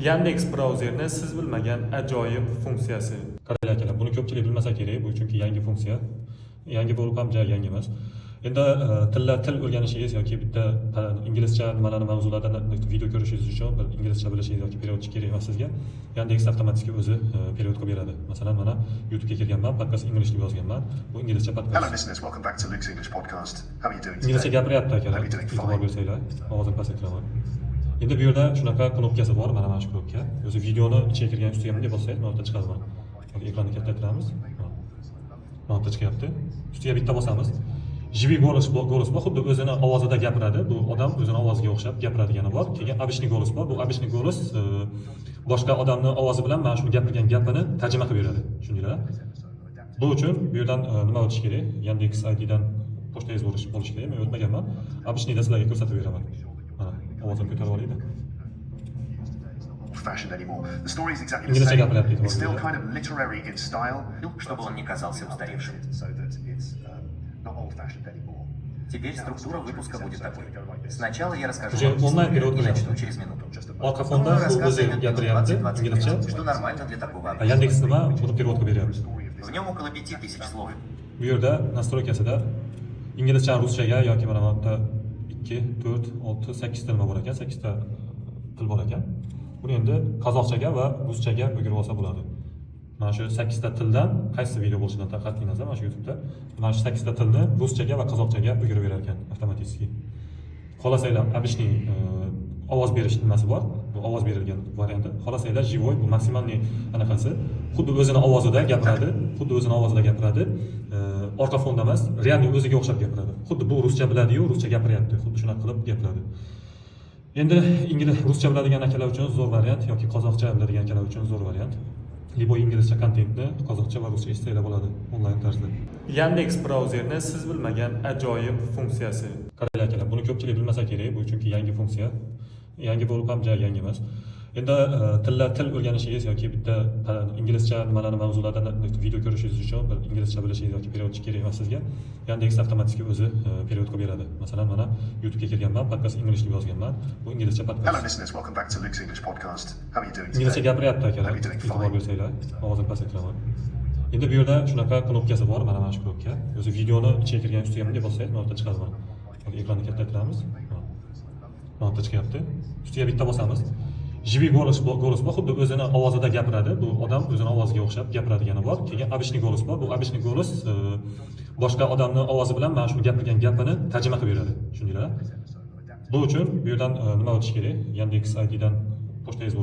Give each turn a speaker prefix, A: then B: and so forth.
A: Yandex brauzerni siz bilmagan ajoyib funksiyasi.
B: Qaranglar akalar, buni ko'pchilik bilmasa kerak, bu chunki yangi funksiya. Yangi bo'lib ham yangi emas. Endi til o'rganishingiz yoki bitta inglizcha nimalarni mavzulardan video ko'rishingiz uchun bir inglizcha bilishingiz yoki periodchi kerak emas sizga. Yandex avtomatik o'zi period qilib beradi. Masalan, mana YouTube'ga kirganman, podcast English deb yozganman. Bu inglizcha podcast.
C: Hello listeners, welcome back to Luke's English podcast. How are you doing
B: Inglizcha
C: today?
B: gapiryapti akalar. E'tibor bersanglar, ovozim pasaytiraman. Endi bu yerda shunaqa knopkasi bor, mana shu knopka. O'zi videoni ichiga kirgan ustiga bunday bossangiz, mana yerda chiqadi mana. Ekranni kattaytiramiz. Mana yerda chiqyapti. Ustiga bitta bosamiz. Живой голос bor, xuddi o'zini ovozida gapiradi. Bu odam o'zini ovoziga o'xshab gapiradigani bor. Keyin обычный голос bor. Bu обычный голос boshqa odamning ovozi bilan mana shu gapirgan gapini tarjima qilib beradi. Tushundinglar? Bu uchun bu yerdan nima o'tish kerak? Yandex IDdan pochtangiz bo'lishi kerak. Men o'tmaganman. Обычныйda sizlarga ko'rsatib beraman. Mana ovozim ko'tarib olaydi.
C: Fashioned anymore. The story is exactly the same. It's still kind of literary in style,
D: чтобы он не казался устаревшим.
C: so that it's not old-fashioned anymore.
D: Теперь структура выпуска будет такой. Сначала я расскажу
B: Уже
D: вам
B: онлайн перевод
D: историю и
B: уже.
D: начну через минуту.
B: Orqa fonda bu
D: Рассказ
B: o'zi
D: займет
B: gapiryapti
D: 20-20
B: inglizcha.
D: минут, что нормально для такого
B: A
D: объема.
B: Yandex nima buni перевод qilib beryapti.
D: В нем около 5000 слов.
B: Bu yerda nastroykasida inglizchadan ruschaga yoki mana bu yerda 2, 4, 6, 8 ta nima bor ekan, 8 ta til bor ekan. Buni endi qozoqchaga va ruschaga o'girib olsa bo'ladi. Mana shu 8 ta tildan qaysi video bo'lishidan qat'iy nazar mana shu YouTube'da mana shu 8 ta tilni ruschaga va qozoqchaga o'girib berar ekan avtomatik. Xohlasanglar обычный ovoz berish nimasi bor. Bu ovoz berilgan varianti. Xohlasanglar живой, bu maksimalniy anaqasi. Xuddi o'zini ovozida gapiradi. Orqa fonda emas, realniy o'ziga o'xshab gapiradi. Xuddi bu ruscha biladi-yu, ruscha gapiryapti. Xuddi shunaqa qilib gapiradi. Endi ruscha biladigan akalar uchun zo'r variant yoki qozoqcha biladigan akalar uchun zo'r variant. Libo inglizcha kontentni qozoqcha va ruscha eshitsanglar bo'ladi onlayn tarzda.
A: Yandex brauzerni siz bilmagan ajoyib funksiyasi.
B: Qaranglar akalar, buni ko'pchilik bilmasa kerak, bu chunki yangi funksiya. Yangi bo'lib ham yangi emas. Endi til o'rganishingiz yoki bitta inglizcha nimalarni mavzulardan video ko'rishingiz uchun bir inglizcha bilishingiz yoki periodchi kerak emas sizga. Yandex avtomatik o'zi period qilib beradi. Masalan, mana YouTube'ga kirganman, podcast English deb yozganman. Bu inglizcha
C: Hello
B: podcast.
C: listeners, welcome back to Luke's English podcast. How are you doing
B: Inglizcha
C: today?
B: gapiryapti akalar. E'tibor bersanglar, ovozim pasaytiraman. Endi bu yerda shunaqa knopkasi bor, mana shu knopka. O'zi videoni ichiga kirgan ustiga bunday bossangiz, mana yerda chiqadi mana. Ekranni kattaytiramiz. Mana yerda chiqyapti. Ustiga bitta bosamiz. Живой голос bor, xuddi o'zini ovozida gapiradi. Bu odam o'zini ovoziga o'xshab gapiradigani bor. Keyin обычный голос bor. Bu обычный голос boshqa odamning ovozi bilan mana shu gapirgan gapini tarjima qilib beradi. Tushundinglar? Bu uchun bu yerdan nima o'tish kerak? Yandex IDdan pochtangiz